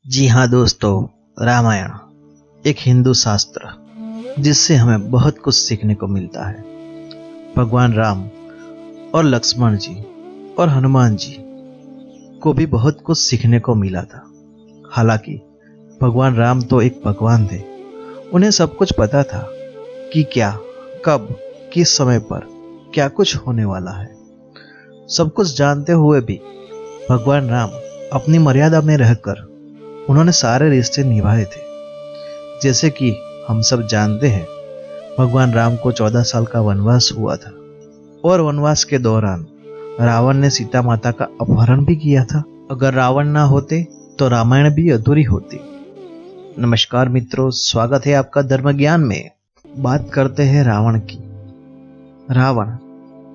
जी हाँ दोस्तों, रामायण एक हिंदू शास्त्र जिससे हमें बहुत कुछ सीखने को मिलता है। भगवान राम और लक्ष्मण जी और हनुमान जी को भी बहुत कुछ सीखने को मिला था। हालांकि भगवान राम तो एक भगवान थे, उन्हें सब कुछ पता था कि क्या, कब, किस समय पर क्या कुछ होने वाला है। सब कुछ जानते हुए भी भगवान राम अपनी मर्यादा में रहकर उन्होंने सारे रिश्ते निभाए थे। जैसे कि हम सब जानते हैं, भगवान राम को 14 साल का वनवास हुआ था और वनवास के दौरान रावण ने सीता माता का अपहरण भी किया था। अगर रावण ना होते तो रामायण भी अधूरी होती। नमस्कार मित्रों, स्वागत है आपका धर्म ज्ञान में। बात करते हैं रावण की। रावण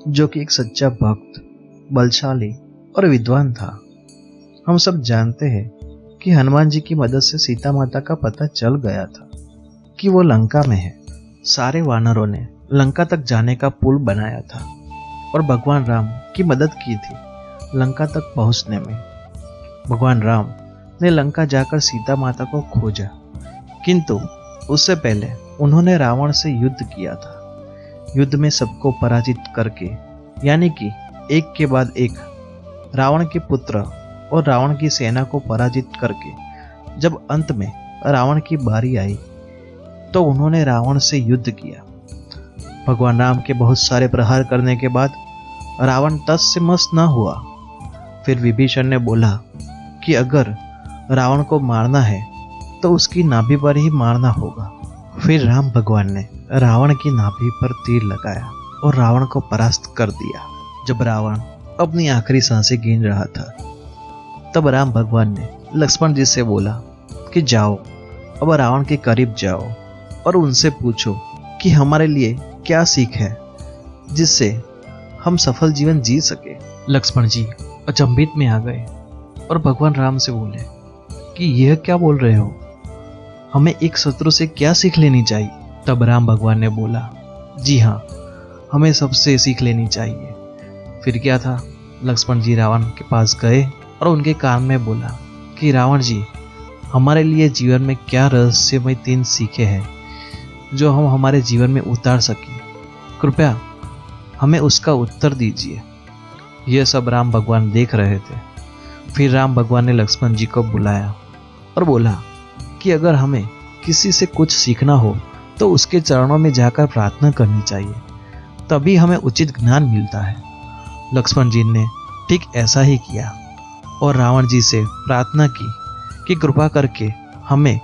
जो कि एक सच्चा भक्त, बलशाली और विद्वान था। हम सब जानते हैं कि हनुमान जी की मदद से सीता माता का पता चल गया था कि वो लंका में है। सारे वानरों ने लंका तक जाने का पुल बनाया था और भगवान राम की मदद की थी लंका तक पहुंचने में। भगवान राम ने लंका जाकर सीता माता को खोजा, किंतु उससे पहले उन्होंने रावण से युद्ध किया था। युद्ध में सबको पराजित करके, यानी कि एक के बाद एक रावण के पुत्र और रावण की सेना को पराजित करके जब अंत में रावण की बारी आई तो उन्होंने रावण से युद्ध किया। भगवान राम के बहुत सारे प्रहार करने के बाद रावण तस से मस न हुआ। फिर विभीषण ने बोला कि अगर रावण को मारना है तो उसकी नाभि पर ही मारना होगा। फिर राम भगवान ने रावण की नाभि पर तीर लगाया और रावण को परास्त कर दिया। जब रावण अपनी आखिरी सांसें गिन रहा था, तब राम भगवान ने लक्ष्मण जी से बोला कि जाओ, अब रावण के करीब जाओ और उनसे पूछो कि हमारे लिए क्या सीख है जिससे हम सफल जीवन जी सके। लक्ष्मण जी अचंभित में आ गए और भगवान राम से बोले कि यह क्या बोल रहे हो, हमें एक शत्रु से क्या सीख लेनी चाहिए। तब राम भगवान ने बोला, जी हाँ, हमें सबसे सीख लेनी चाहिए। फिर क्या था, लक्ष्मण जी रावण के पास गए और उनके कान में बोला कि रावण जी, हमारे लिए जीवन में क्या रहस्यमय 3 सीखें हैं जो हम हमारे जीवन में उतार सकें, कृपया हमें उसका उत्तर दीजिए। यह सब राम भगवान देख रहे थे। फिर राम भगवान ने लक्ष्मण जी को बुलाया और बोला कि अगर हमें किसी से कुछ सीखना हो तो उसके चरणों में जाकर प्रार्थना करनी चाहिए, तभी हमें उचित ज्ञान मिलता है। लक्ष्मण जी ने ठीक ऐसा ही किया और रावण जी से प्रार्थना की कि कृपा करके हमें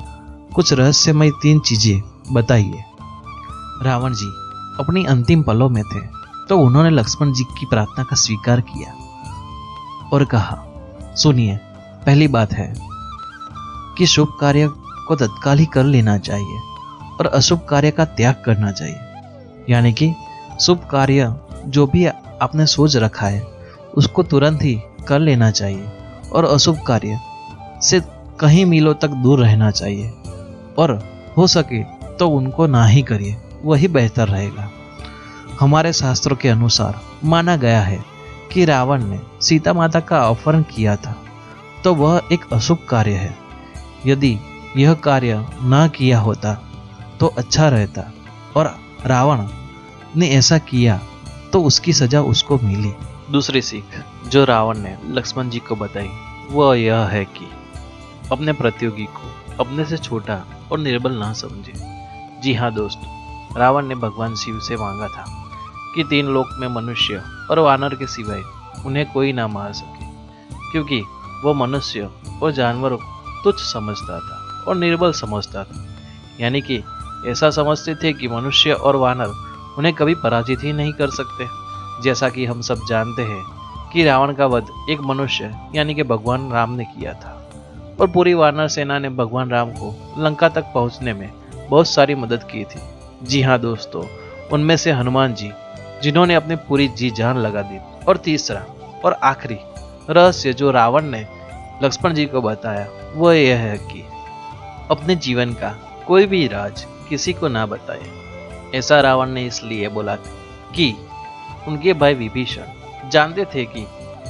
कुछ रहस्यमय 3 चीजें बताइए। रावण जी अपनी अंतिम पलों में थे तो उन्होंने लक्ष्मण जी की प्रार्थना का स्वीकार किया और कहा, सुनिए, पहली बात है कि शुभ कार्य को तत्काल ही कर लेना चाहिए और अशुभ कार्य का त्याग करना चाहिए। यानी कि शुभ कार्य जो भी आपने सोच रखा है उसको तुरंत ही कर लेना चाहिए और अशुभ कार्य से कहीं मीलों तक दूर रहना चाहिए और हो सके तो उनको ना ही करिए, वही बेहतर रहेगा। हमारे शास्त्रों के अनुसार माना गया है कि रावण ने सीता माता का अपहरण किया था, तो वह एक अशुभ कार्य है। यदि यह कार्य ना किया होता तो अच्छा रहता और रावण ने ऐसा किया तो उसकी सजा उसको मिली। दूसरी सीख जो रावण ने लक्ष्मण जी को बताई वह यह है कि अपने प्रतियोगी को अपने से छोटा और निर्बल ना समझे। जी हाँ दोस्तों, रावण ने भगवान शिव से मांगा था कि 3 लोक में मनुष्य और वानर के सिवाय उन्हें कोई ना मार सके, क्योंकि वो मनुष्य और जानवरों को तुच्छ समझता था और निर्बल समझता था। यानी कि ऐसा समझते थे कि मनुष्य और वानर उन्हें कभी पराजित ही नहीं कर सकते। जैसा कि हम सब जानते हैं कि रावण का वध एक मनुष्य यानी कि भगवान राम ने किया था और पूरी वानर सेना ने भगवान राम को लंका तक पहुंचने में बहुत सारी मदद की थी। जी हाँ दोस्तों, उनमें से हनुमान जी जिन्होंने अपनी पूरी जी जान लगा दी। और तीसरा और आखिरी रहस्य जो रावण ने लक्ष्मण जी को बताया वह यह है कि अपने जीवन का कोई भी राज किसी को ना बताए। ऐसा रावण ने इसलिए बोला कि उनके भाई विभीषण जानते थे कि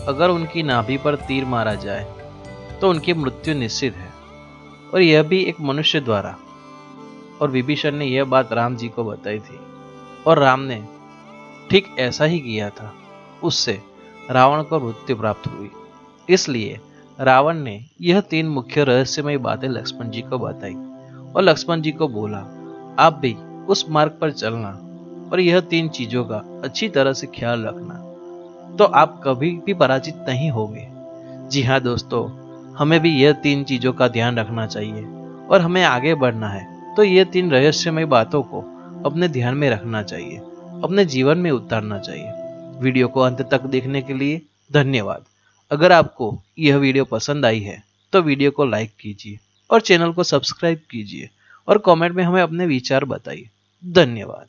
अगर उनकी नाभि पर तीर मारा जाए तो उनकी मृत्यु निश्चित है और यह भी एक मनुष्य द्वारा। और विभीषण ने यह बात राम जी को बताई थी और राम ने ठीक ऐसा ही किया था। उससे रावण को मृत्यु प्राप्त हुई। इसलिए रावण ने यह 3 मुख्य रहस्यमय बातें लक्ष्मण जी को बताई और लक्ष्मण जी को बोला, आप भी उस मार्ग पर चलना और यह 3 चीजों का अच्छी तरह से ख्याल रखना, तो आप कभी भी पराजित नहीं होंगे। जी हाँ दोस्तों, हमें भी यह 3 चीजों का ध्यान रखना चाहिए और हमें आगे बढ़ना है तो ये 3 रहस्यमय बातों को अपने ध्यान में रखना चाहिए, अपने जीवन में उतारना चाहिए। वीडियो को अंत तक देखने के लिए धन्यवाद। अगर आपको यह वीडियो पसंद आई है तो वीडियो को लाइक कीजिए और चैनल को सब्सक्राइब कीजिए और कमेंट में हमें अपने विचार बताइए। धन्यवाद।